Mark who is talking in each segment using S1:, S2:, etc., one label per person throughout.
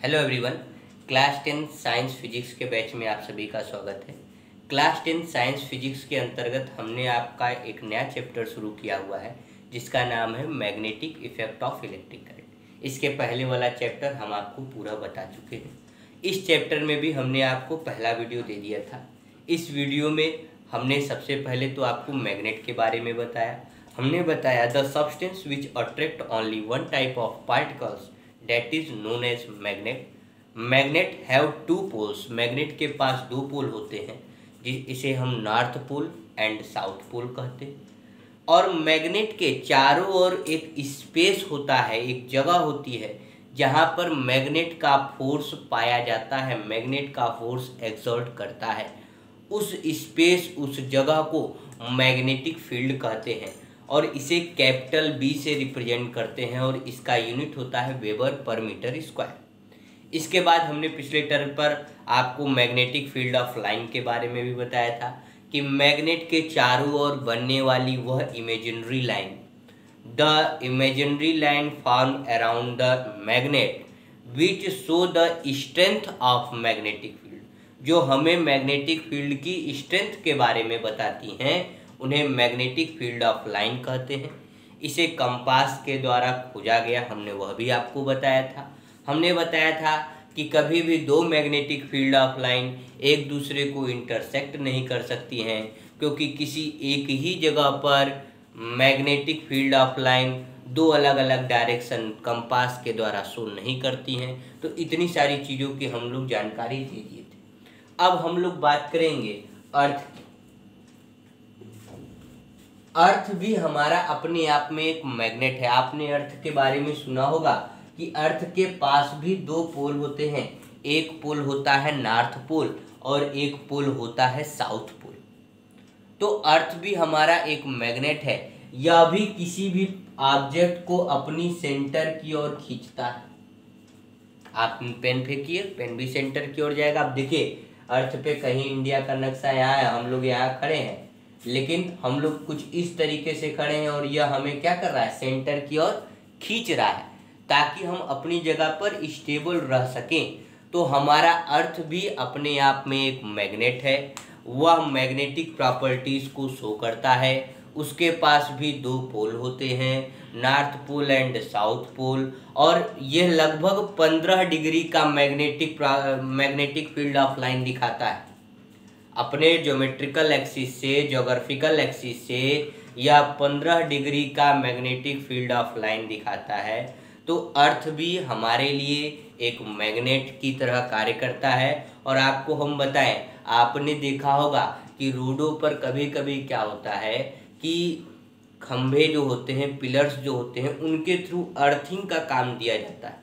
S1: Hello everyone. Class 10 science physics के batch में आप सभी का स्वागत है। क्लास 10 साइंस फिजिक्स के अंतर्गत हमने आपका एक नया चैप्टर शुरू किया हुआ है जिसका नाम है magnetic effect of electric current. इसके पहले वाला चैप्टर हम आपको पूरा बता चुके हैं। इस चैप्टर में भी हमने आपको पहला वीडियो दे दिया था। इस वीडियो में हमने सबसे पहले तो आपको मैग्नेट के बारे में बताया। हमने बताया the substance which attract only one type of particles that is known as magnet. Magnet have two poles. Magnet के पास दो पोल होते हैं इसे हम north pole and south pole कहते हैं। और मैग्नेट के चारों ओर एक स्पेस होता है, एक जगह होती है जहाँ पर मैग्नेट का फोर्स पाया जाता है, मैग्नेट का फोर्स एक्सर्ट करता है। उस स्पेस, उस जगह को मैग्नेटिक फील्ड कहते हैं और इसे कैपिटल बी से रिप्रेजेंट करते हैं और इसका यूनिट होता है वेबर पर मीटर स्क्वायर। इसके बाद हमने पिछले टर्म पर आपको मैग्नेटिक फील्ड ऑफ लाइन के बारे में भी बताया था कि मैग्नेट के चारों ओर बनने वाली वह imaginary line, the imaginary line form around the magnet which show the strength of magnetic field, जो हमें मैग्नेटिक फील्ड की स्ट्रेंथ के बारे में बताती हैं, उन्हें मैग्नेटिक फील्ड ऑफ लाइन कहते हैं। इसे कंपास के द्वारा खोजा गया, हमने वह भी आपको बताया था। हमने बताया था कि कभी भी दो मैग्नेटिक फील्ड ऑफ लाइन एक दूसरे को इंटरसेक्ट नहीं कर सकती हैं, क्योंकि किसी एक ही जगह पर मैग्नेटिक फील्ड ऑफ लाइन दो अलग अलग डायरेक्शन कंपास के द्वारा शो नहीं करती हैं। तो इतनी सारी चीज़ों की हम लोग जानकारी दे दिए थे। अब हम लोग बात करेंगे अर्थ की। अर्थ भी हमारा अपने आप में एक मैग्नेट है। आपने अर्थ के बारे में सुना होगा कि अर्थ के पास भी दो पोल होते हैं, एक पोल होता है नॉर्थ पोल और एक पोल होता है साउथ पोल। तो अर्थ भी हमारा एक मैग्नेट है। यह भी किसी भी ऑब्जेक्ट को अपनी सेंटर की ओर खींचता है। आप पेन फेंकिए, पेन भी सेंटर की ओर जाएगा। आप देखिए अर्थ पे कहीं इंडिया का नक्शा यहाँ है, हम लोग यहाँ खड़े हैं, लेकिन हम लोग कुछ इस तरीके से खड़े हैं और यह हमें क्या कर रहा है, सेंटर की ओर खींच रहा है ताकि हम अपनी जगह पर स्टेबल रह सकें। तो हमारा अर्थ भी अपने आप में एक मैग्नेट है। वह मैग्नेटिक प्रॉपर्टीज़ को शो करता है। उसके पास भी दो पोल होते हैं, north pole and south pole, और यह लगभग 15 डिग्री का मैग्नेटिक फील्ड ऑफ लाइन दिखाता है। अपने ज्योमेट्रिकल एक्सिस से, ज्योग्राफिकल एक्सिस से यह 15 डिग्री का मैग्नेटिक फील्ड ऑफ लाइन दिखाता है। तो अर्थ भी हमारे लिए एक मैग्नेट की तरह कार्य करता है। और आपको हम बताएं, आपने देखा होगा कि रोडों पर कभी कभी क्या होता है कि खंभे जो होते हैं, पिलर्स जो होते हैं, उनके थ्रू अर्थिंग का काम दिया जाता है।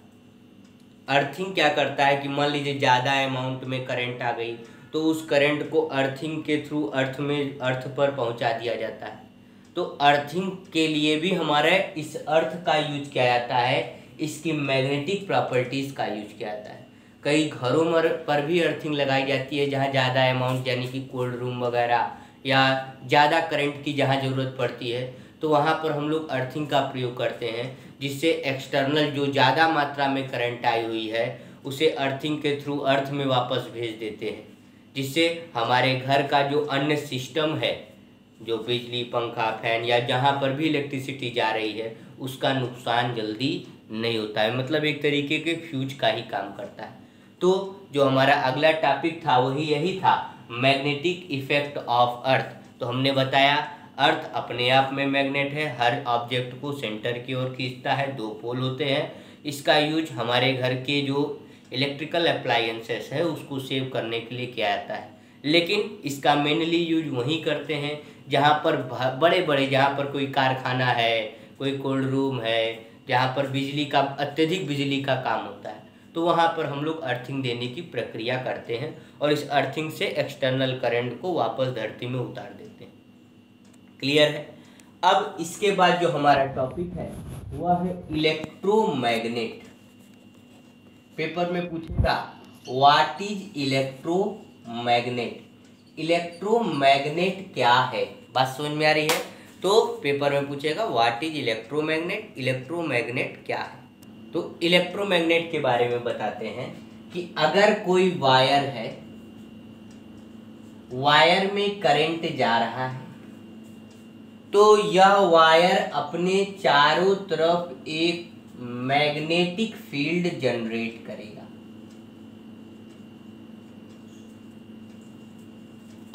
S1: अर्थिंग क्या करता है कि मान लीजिए ज़्यादा अमाउंट में करंट आ गई तो उस करंट को अर्थिंग के थ्रू अर्थ पर पहुंचा दिया जाता है। तो अर्थिंग के लिए भी हमारे इस अर्थ का यूज किया जाता है, इसकी मैग्नेटिक प्रॉपर्टीज़ का यूज किया जाता है। कई घरों पर भी अर्थिंग लगाई जाती है जहाँ ज़्यादा अमाउंट, यानी कि कोल्ड रूम वगैरह, या ज़्यादा करंट की जहाँ ज़रूरत पड़ती है तो वहाँ पर हम लोग अर्थिंग का प्रयोग करते हैं, जिससे एक्सटर्नल जो ज़्यादा मात्रा में करंट आई हुई है उसे अर्थिंग के थ्रू अर्थ में वापस भेज देते हैं, जिससे हमारे घर का जो अन्य सिस्टम है, जो बिजली, पंखा, फैन या जहाँ पर भी इलेक्ट्रिसिटी जा रही है, उसका नुकसान जल्दी नहीं होता है। मतलब एक तरीके के फ्यूज का ही काम करता है। तो जो हमारा अगला टॉपिक था वही यही था, मैग्नेटिक इफेक्ट ऑफ अर्थ। तो हमने बताया अर्थ अपने आप में मैग्नेट है, हर ऑब्जेक्ट को सेंटर की ओर खींचता है, दो पोल होते हैं। इसका यूज हमारे घर के जो इलेक्ट्रिकल अप्लायंसेस है उसको सेव करने के लिए किया जाता है, लेकिन इसका मेनली यूज वहीं करते हैं जहाँ पर बड़े बड़े, जहाँ पर कोई कारखाना है, कोई कोल्ड रूम है, जहाँ पर बिजली का, अत्यधिक बिजली का काम होता है, तो वहाँ पर हम लोग अर्थिंग देने की प्रक्रिया करते हैं और इस अर्थिंग से एक्सटर्नल करंट को वापस धरती में उतार देते हैं। क्लियर है। अब इसके बाद जो हमारा टॉपिक है वह है इलेक्ट्रोमैग्नेट। पेपर में पूछेगा व्हाट इज इलेक्ट्रोमैग्नेट। इलेक्ट्रोमैग्नेट क्या है, बात समझ में आ रही है? तो पेपर में पूछेगा व्हाट इज इलेक्ट्रोमैग्नेट, इलेक्ट्रोमैग्नेट क्या है। तो इलेक्ट्रोमैग्नेट के बारे में बताते हैं कि अगर कोई वायर है, वायर में करंट जा रहा है, तो यह वायर अपने चारों तरफ एक मैग्नेटिक फील्ड जनरेट करेगा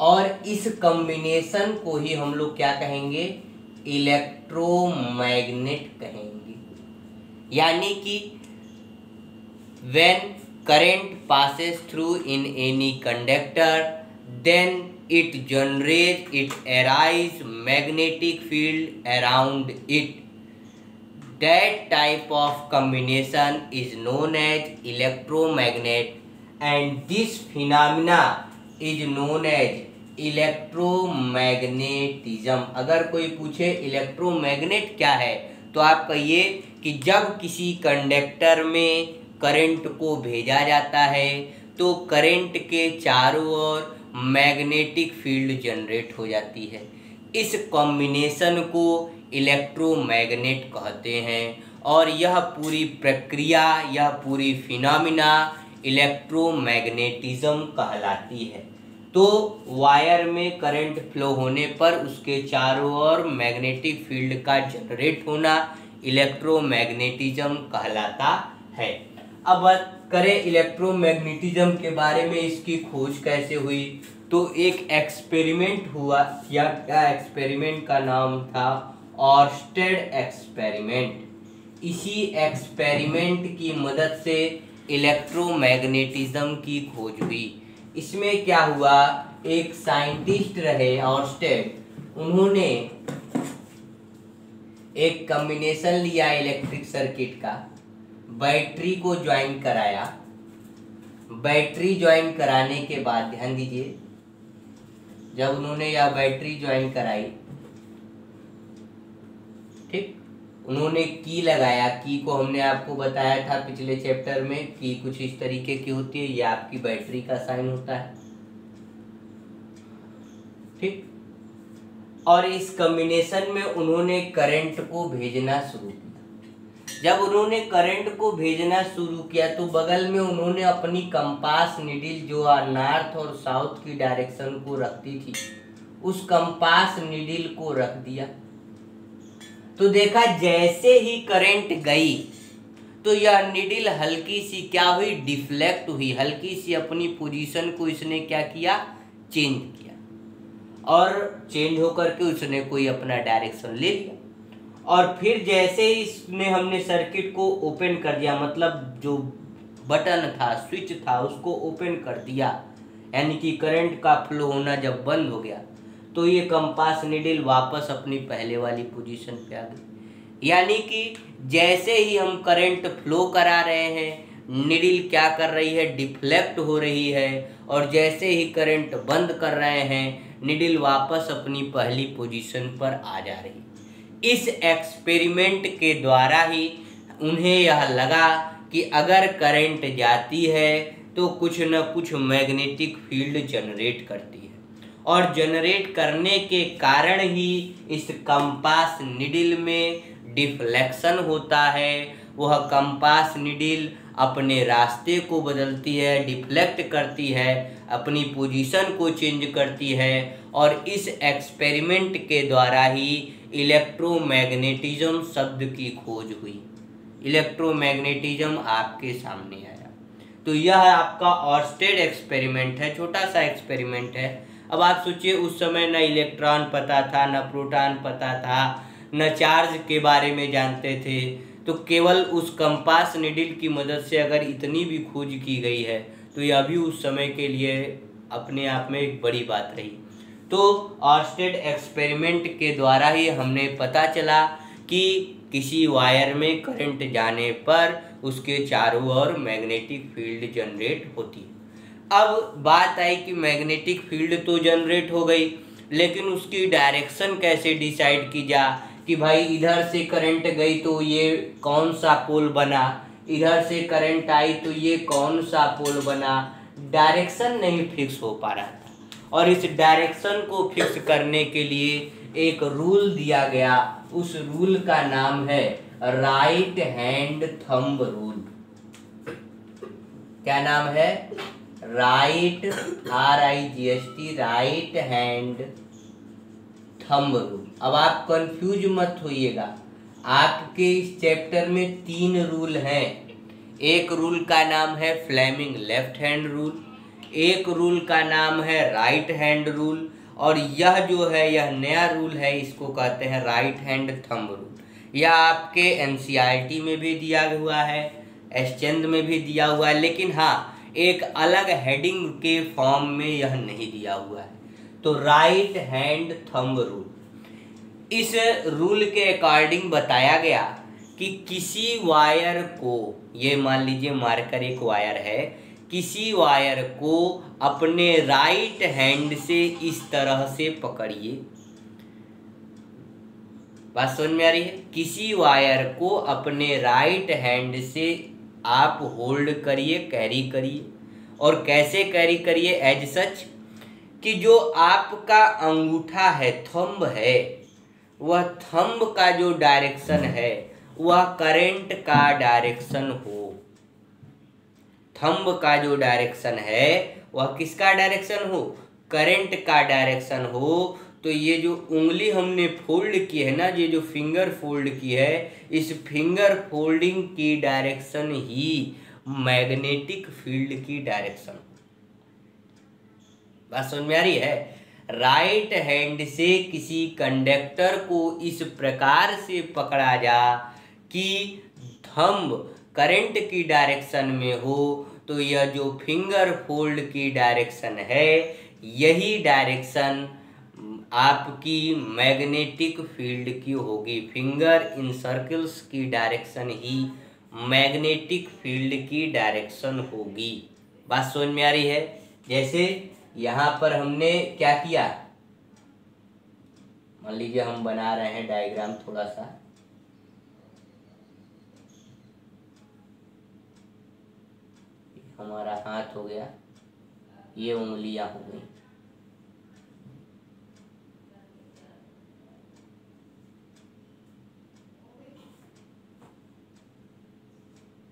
S1: और इस कॉम्बिनेशन को ही हम लोग क्या कहेंगे, इलेक्ट्रोमैग्नेट कहेंगे। यानी कि when current passes through in any conductor then it generates, it arise magnetic field around it. That type of combination is known as electromagnet and this phenomena is known as electromagnetism. अगर कोई पूछे electromagnet क्या है तो आप कहिए कि जब किसी कंडक्टर में करंट को भेजा जाता है तो करंट के चारों ओर मैग्नेटिक फील्ड जनरेट हो जाती है। इस कॉम्बिनेशन को इलेक्ट्रोमैग्नेट कहते हैं और यह पूरी प्रक्रिया, यह पूरी फिनोमिना इलेक्ट्रोमैग्नेटिज्म कहलाती है। तो वायर में करंट फ्लो होने पर उसके चारों ओर मैग्नेटिक फील्ड का जनरेट होना इलेक्ट्रोमैग्नेटिज्म कहलाता है। अब बात करें इलेक्ट्रोमैग्नेटिज्म के बारे में, इसकी खोज कैसे हुई, तो एक एक्सपेरिमेंट हुआ। क्या एक्सपेरिमेंट का नाम था ऑर्स्टेड एक्सपेरिमेंट। इसी एक्सपेरिमेंट की मदद से इलेक्ट्रोमैग्नेटिज्म की खोज हुई। इसमें क्या हुआ, एक साइंटिस्ट रहे ऑर्स्टेड, उन्होंने एक कॉम्बिनेशन लिया इलेक्ट्रिक सर्किट का, बैटरी को ज्वाइन कराया। बैटरी ज्वाइन कराने के बाद ध्यान दीजिए, जब उन्होंने यह बैटरी ज्वाइन कराई, ठीक, उन्होंने की लगाया। की को हमने आपको बताया था पिछले चैप्टर में, की कुछ इस तरीके की होती है, ये आपकी बैटरी का साइन होता है, ठीक। और इस कॉम्बिनेशन में उन्होंने करंट को भेजना शुरू किया। जब उन्होंने करंट को भेजना शुरू किया तो बगल में उन्होंने अपनी कंपास निडिल जो नॉर्थ और साउथ की डायरेक्शन को रखती थी, उस कंपास निडिल को रख दिया। तो देखा जैसे ही करंट गई तो यह निडिल हल्की सी क्या हुई, डिफ्लेक्ट हुई, हल्की सी अपनी पोजीशन को इसने क्या किया, चेंज किया और चेंज होकर के उसने कोई अपना डायरेक्शन ले लिया। और फिर जैसे ही इसने हमने सर्किट को ओपन कर दिया, मतलब जो बटन था, स्विच था, उसको ओपन कर दिया, यानी कि करंट का फ्लो होना जब बंद हो गया तो ये कंपास निडिल वापस अपनी पहले वाली पोजीशन पे आ गई। यानी कि जैसे ही हम करंट फ्लो करा रहे हैं, निडिल क्या कर रही है, डिफ्लेक्ट हो रही है, और जैसे ही करंट बंद कर रहे हैं, निडिल वापस अपनी पहली पोजीशन पर आ जा रही है। इस एक्सपेरिमेंट के द्वारा ही उन्हें यह लगा कि अगर करंट जाती है तो कुछ न कुछ मैग्नेटिक फील्ड जनरेट करती है, और जनरेट करने के कारण ही इस कंपास निडिल में डिफ्लेक्शन होता है। वह कंपास निडिल अपने रास्ते को बदलती है, डिफ्लेक्ट करती है, अपनी पोजीशन को चेंज करती है, और इस एक्सपेरिमेंट के द्वारा ही इलेक्ट्रोमैग्नेटिज्म शब्द की खोज हुई। इलेक्ट्रोमैग्नेटिज्म आपके सामने आया। तो यह आपका ऑर्स्टेड एक्सपेरिमेंट है, छोटा सा एक्सपेरिमेंट है। अब आप सोचिए, उस समय न इलेक्ट्रॉन पता था, न प्रोटॉन पता था, न चार्ज के बारे में जानते थे, तो केवल उस कंपास निडिल की मदद से अगर इतनी भी खोज की गई है तो यह भी उस समय के लिए अपने आप में एक बड़ी बात रही। तो ऑर्स्टेड एक्सपेरिमेंट के द्वारा ही हमने पता चला कि किसी वायर में करंट जाने पर उसके चारों ओर मैग्नेटिक फील्ड जनरेट होती है। अब बात आई कि मैग्नेटिक फील्ड तो जनरेट हो गई, लेकिन उसकी डायरेक्शन कैसे डिसाइड की जा, कि भाई इधर से करंट गई तो ये कौन सा पोल बना, इधर से करंट आई तो ये कौन सा पोल बना। डायरेक्शन नहीं फिक्स हो पा रहा था, और इस डायरेक्शन को फिक्स करने के लिए एक रूल दिया गया। उस रूल का नाम है राइट हैंड थंब रूल। क्या नाम है? Right, RIGHT, right hand thumb rule. अब आप कंफ्यूज मत होइएगा, आपके इस चैप्टर में 3 रूल हैं। एक रूल का नाम है फ्लेमिंग लेफ्ट हैंड रूल, एक रूल का नाम है राइट हैंड रूल, और यह जो है यह नया रूल है, इसको कहते हैं राइट हैंड थंब रूल। यह आपके NCERT में भी दिया हुआ है, एसचंद में भी दिया हुआ है, लेकिन हाँ एक अलग हेडिंग के फॉर्म में यह नहीं दिया हुआ है। तो राइट हैंड थंब रूल, इस रूल के अकॉर्डिंग बताया गया कि किसी वायर को, ये मान लीजिए मार्कर एक वायर है, किसी वायर को अपने राइट हैंड से इस तरह से पकड़िए। बात समझ में आ रही है? किसी वायर को अपने राइट हैंड से आप होल्ड करिए, कैरी करिए। और कैसे कैरी करिए? एज सच कि जो आपका अंगूठा है, थंब है, वह थंब का जो डायरेक्शन है वह करंट का डायरेक्शन हो। थंब का जो डायरेक्शन है वह किसका डायरेक्शन हो? करंट का डायरेक्शन हो। तो ये जो उंगली हमने फोल्ड की है ना, ये जो फिंगर फोल्ड की है, इस फिंगर फोल्डिंग की डायरेक्शन ही मैग्नेटिक फील्ड की डायरेक्शन। बात समझ में आ रही है? राइट हैंड से किसी कंडक्टर को इस प्रकार से पकड़ा जा कि थंब करंट की डायरेक्शन में हो, तो यह जो फिंगर फोल्ड की डायरेक्शन है, यही डायरेक्शन आपकी मैग्नेटिक फील्ड की होगी। फिंगर इन सर्कल्स की डायरेक्शन ही मैग्नेटिक फील्ड की डायरेक्शन होगी। बात समझ में आ रही है? जैसे यहाँ पर हमने क्या किया, मान लीजिए हम बना रहे हैं डायग्राम थोड़ा सा, हमारा हाथ हो गया, ये उंगलियां हो गई।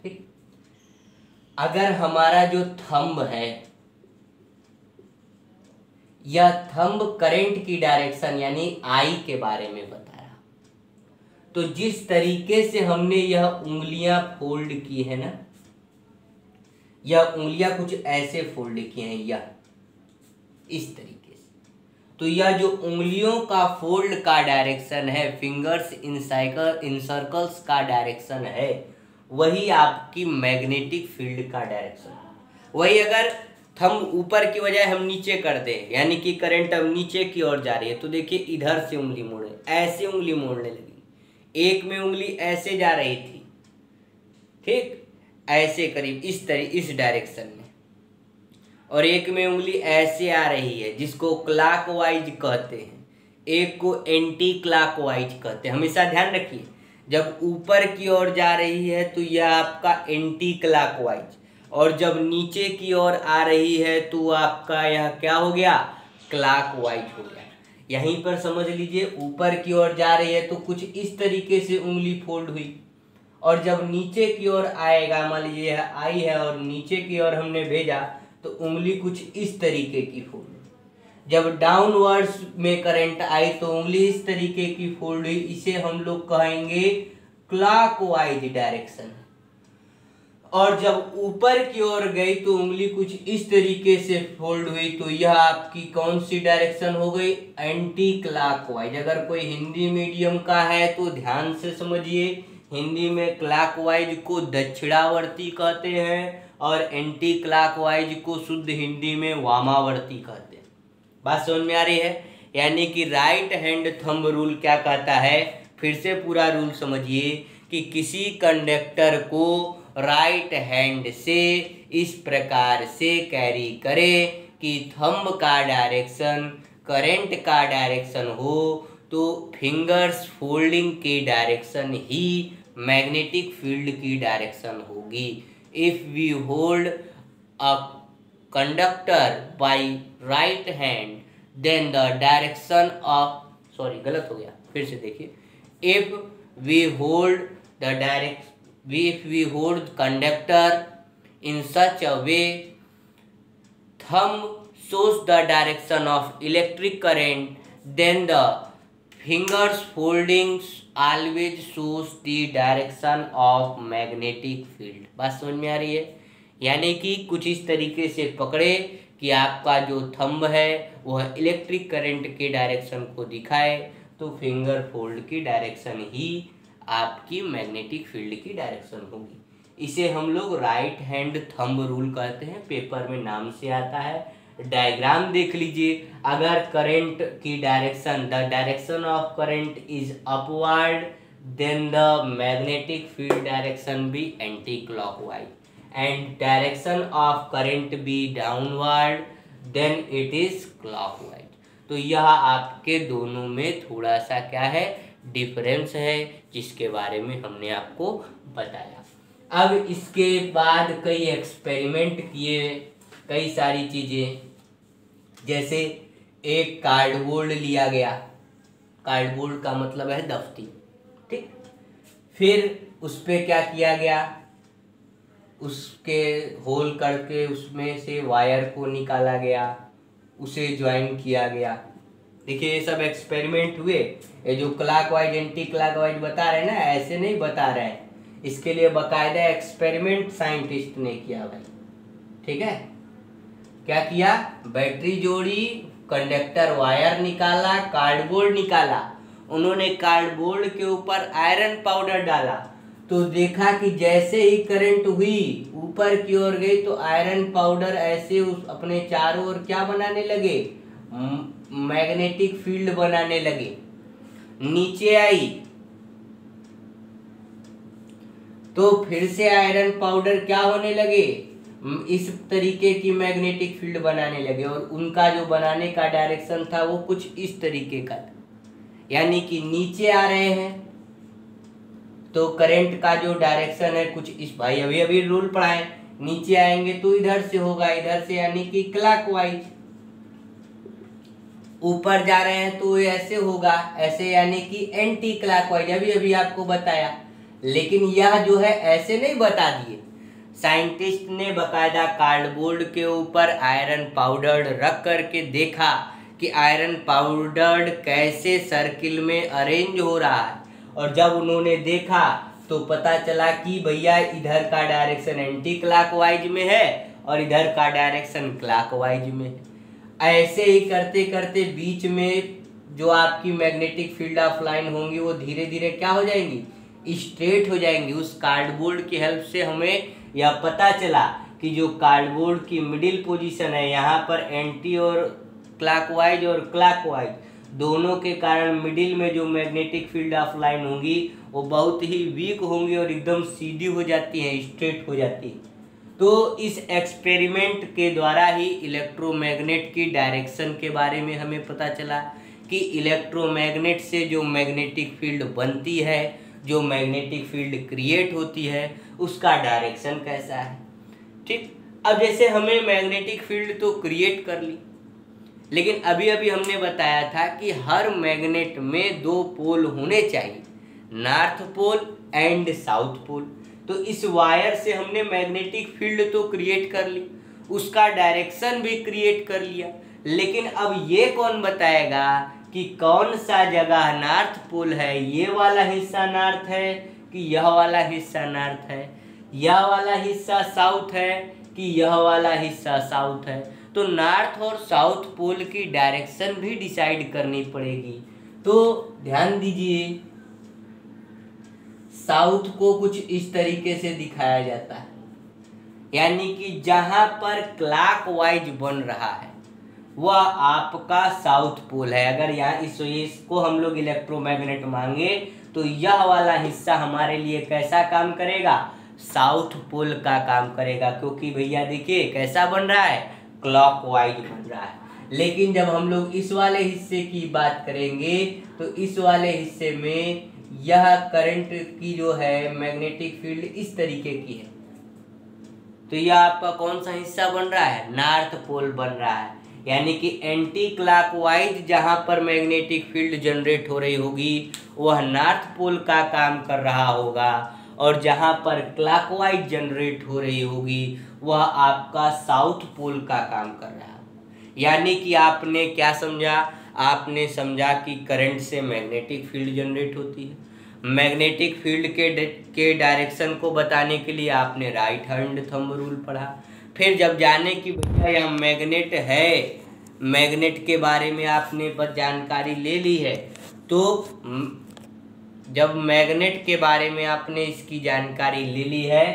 S1: ठीक, अगर हमारा जो थंब है, यह थंब करंट की डायरेक्शन यानी I के बारे में बताया, तो जिस तरीके से हमने यह उंगलियां फोल्ड की है ना, यह उंगलियां कुछ ऐसे फोल्ड की हैं, यह इस तरीके से, तो यह जो उंगलियों का फोल्ड का डायरेक्शन है, फिंगर्स इन सर्कल्स का डायरेक्शन है, वही आपकी मैग्नेटिक फील्ड का डायरेक्शन। वही अगर थंब ऊपर की बजाय हम नीचे कर दें, यानी कि करंट अब नीचे की ओर जा रही है, तो देखिए इधर से उंगली मोड़े, ऐसे उंगली मोड़ने लगी। एक में उंगली ऐसे जा रही थी, ठीक, ऐसे करीब इस डायरेक्शन में, और एक में उंगली ऐसे आ रही है, जिसको क्लॉकवाइज कहते हैं, एक को एंटी क्लॉकवाइज कहते हैं। हमेशा ध्यान रखिए, जब ऊपर की ओर जा रही है तो यह आपका एंटी क्लॉकवाइज, और जब नीचे की ओर आ रही है तो आपका यह क्या हो गया? क्लॉकवाइज हो गया। यहीं पर समझ लीजिए, ऊपर की ओर जा रही है तो कुछ इस तरीके से उंगली फोल्ड हुई, और जब नीचे की ओर आएगा, मान लीजिए यह आई है और नीचे की ओर हमने भेजा, तो उंगली कुछ इस तरीके की फोल्ड। जब डाउनवर्ड्स में करंट आई तो उंगली इस तरीके की फोल्ड हुई, इसे हम लोग कहेंगे क्लॉकवाइज डायरेक्शन। और जब ऊपर की ओर गई तो उंगली कुछ इस तरीके से फोल्ड हुई, तो यह आपकी कौन सी डायरेक्शन हो गई? Anti clockwise. अगर कोई हिंदी मीडियम का है तो ध्यान से समझिए, हिंदी में क्लॉकवाइज को दक्षिणावर्ती कहते हैं और एंटी क्लॉकवाइज को शुद्ध हिंदी में वामावर्ती कहते हैं। बात समझ में आ रही है? यानी कि राइट हैंड थंब रूल क्या कहता है, फिर से पूरा रूल समझिए, कि किसी कंडक्टर को राइट हैंड से इस प्रकार से कैरी करे कि थंब का डायरेक्शन करंट का डायरेक्शन हो, तो फिंगर्स फोल्डिंग की डायरेक्शन ही मैग्नेटिक फील्ड की डायरेक्शन होगी। If we hold a conductor by right hand, then the direction of, sorry गलत हो गया, फिर से देखिए, if we hold the direct if we hold conductor in such a way, thumb shows the direction of electric current, then the fingers folding always shows the direction of magnetic field। बात समझ में आ रही है? यानी कि कुछ इस तरीके से पकड़े कि आपका जो थंब है वह इलेक्ट्रिक करंट के डायरेक्शन को दिखाए, तो फिंगर फोल्ड की डायरेक्शन ही आपकी मैग्नेटिक फील्ड की डायरेक्शन होगी। इसे हम लोग राइट हैंड थंब रूल कहते हैं, पेपर में नाम से आता है। डायग्राम देख लीजिए, अगर करंट की direction, the direction of current is upward, then the magnetic field direction be anti clockwise, and direction of current be downward, then it is clockwise. तो यह आपके दोनों में थोड़ा सा क्या है, डिफरेंस है, जिसके बारे में हमने आपको बताया। अब इसके बाद कई एक्सपेरिमेंट किए, कई सारी चीजें, जैसे एक कार्डबोर्ड लिया गया, कार्डबोर्ड का मतलब है दफ्ती, ठीक। फिर उस पे क्या किया गया, उसके होल करके उसमें से वायर को निकाला गया, उसे ज्वाइन किया गया। देखिए ये सब एक्सपेरिमेंट हुए। ये जो क्लॉकवाइज एंटी क्लॉकवाइज बता रहे हैं ना, ऐसे नहीं बता रहे हैं, इसके लिए बकायदा एक्सपेरिमेंट साइंटिस्ट ने किया भाई, ठीक है। क्या किया, बैटरी जोड़ी, कंडक्टर वायर निकाला, कार्डबोर्ड निकाला, उन्होंने कार्डबोर्ड के ऊपर आयरन पाउडर डाला, तो देखा कि जैसे ही करंट हुई ऊपर की ओर गई तो आयरन पाउडर ऐसे उस अपने चारों ओर क्या बनाने लगे, मैग्नेटिक फील्ड बनाने लगे। नीचे आई तो फिर से आयरन पाउडर क्या होने लगे, इस तरीके की मैग्नेटिक फील्ड बनाने लगे, और उनका जो बनाने का डायरेक्शन था वो कुछ इस तरीके का था। यानी कि नीचे आ रहे हैं तो करंट का जो डायरेक्शन है कुछ इस, भाई अभी अभी रूल पढ़ाए, नीचे आएंगे तो इधर से होगा, इधर से यानी कि क्लॉकवाइज। ऊपर जा रहे हैं तो ऐसे होगा, ऐसे यानी कि एंटी क्लॉकवाइज, अभी अभी आपको बताया। लेकिन यह जो है ऐसे नहीं बता दिए, साइंटिस्ट ने बकायदा कार्डबोर्ड के ऊपर आयरन पाउडर रख करके देखा कि आयरन पाउडर कैसे सर्किल में अरेंज हो रहा है, और जब उन्होंने देखा तो पता चला कि भैया इधर का डायरेक्शन एंटी क्लॉकवाइज में है और इधर का डायरेक्शन क्लॉकवाइज में है। ऐसे ही करते करते बीच में जो आपकी मैग्नेटिक फील्ड ऑफ लाइन होंगी वो धीरे धीरे क्या हो जाएंगी, स्ट्रेट हो जाएंगी। उस कार्डबोर्ड की हेल्प से हमें यह पता चला कि जो कार्डबोर्ड की मिडिल पोजीशन है, यहाँ पर एंटी और क्लॉकवाइज और क्लॉकवाइज दोनों के कारण मिडिल में जो मैग्नेटिक फील्ड ऑफ लाइन होंगी वो बहुत ही वीक होंगी और एकदम सीधी हो जाती हैं, स्ट्रेट हो जाती है। तो इस एक्सपेरिमेंट के द्वारा ही इलेक्ट्रोमैग्नेट की डायरेक्शन के बारे में हमें पता चला कि इलेक्ट्रोमैग्नेट से जो मैग्नेटिक फील्ड बनती है, जो मैग्नेटिक फील्ड क्रिएट होती है, उसका डायरेक्शन कैसा है, ठीक। अब जैसे हमें मैग्नेटिक फील्ड तो क्रिएट कर ली, लेकिन अभी अभी हमने बताया था कि हर मैग्नेट में दो पोल होने चाहिए, north pole and south pole. तो इस वायर से हमने मैग्नेटिक फील्ड तो क्रिएट कर ली, उसका डायरेक्शन भी क्रिएट कर लिया, लेकिन अब ये कौन बताएगा कि कौन सा जगह नॉर्थ पोल है, ये वाला हिस्सा नॉर्थ है कि यह वाला हिस्सा नॉर्थ है, यह वाला हिस्सा साउथ है कि यह वाला हिस्सा साउथ है। तो नॉर्थ और साउथ पोल की डायरेक्शन भी डिसाइड करनी पड़ेगी। तो ध्यान दीजिए, साउथ को कुछ इस तरीके से दिखाया जाता है, यानी कि जहां पर क्लॉकवाइज बन रहा है वह आपका साउथ पोल है। अगर यहाँ इसको हम लोग इलेक्ट्रोमैग्नेट मांगे तो यह वाला हिस्सा हमारे लिए कैसा काम करेगा, साउथ पोल का काम करेगा, क्योंकि भैया देखिए कैसा बन रहा है, क्लॉकवाइज बन रहा है। लेकिन जब हम लोग इस वाले हिस्से की बात करेंगे तो इस वाले हिस्से में यह करंट की जो है मैग्नेटिक फील्ड इस तरीके की है, तो यह आपका कौन सा हिस्सा बन रहा है, नॉर्थ पोल बन रहा है। यानी कि एंटी क्लॉकवाइज जहाँ पर मैग्नेटिक फील्ड जनरेट हो रही होगी वह नॉर्थ पोल का काम कर रहा होगा, और जहाँ पर क्लॉकवाइज जनरेट हो रही होगी वह आपका साउथ पोल का काम कर रहा है। यानी कि आपने क्या समझा? आपने समझा कि करंट से मैग्नेटिक फील्ड जनरेट होती है। मैग्नेटिक फील्ड के डायरेक्शन को बताने के लिए आपने राइट हैंड थंब रूल पढ़ा। फिर जब जाने कि भैया यह मैग्नेट है, मैग्नेट के बारे में आपने बस जानकारी ले ली है, तो जब मैग्नेट के बारे में आपने इसकी जानकारी ले ली है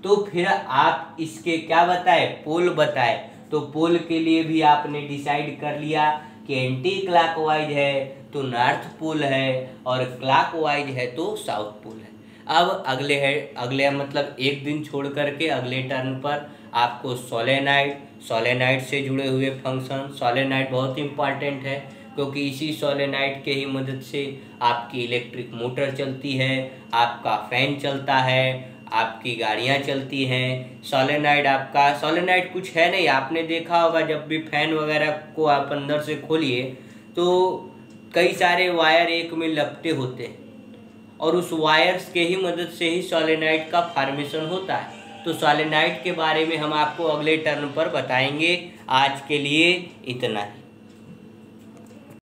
S1: तो फिर आप इसके क्या बताए? पोल बताए। तो पोल के लिए भी आपने डिसाइड कर लिया कि एंटी क्लॉकवाइज है तो नॉर्थ पोल है और क्लॉकवाइज है तो साउथ पोल है। अब अगले मतलब एक दिन छोड़ करके अगले टर्न पर आपको सोलेनाइड से जुड़े हुए फंक्शन, सोलेनाइड बहुत इंपॉर्टेंट है क्योंकि इसी सोलेनाइड के ही मदद से आपकी इलेक्ट्रिक मोटर चलती है, आपका फैन चलता है, आपकी गाड़ियाँ चलती हैं। सोलेनाइड कुछ है नहीं, आपने देखा होगा जब भी फैन वगैरह को आप अंदर से खोलिए तो कई सारे वायर एक में लपटे होते हैं और उस वायर्स के ही मदद से ही सोलेनाइड का फॉर्मेशन होता है। तो सोलेनाइड के बारे में हम आपको अगले टर्न पर बताएंगे। आज के लिए इतना ही।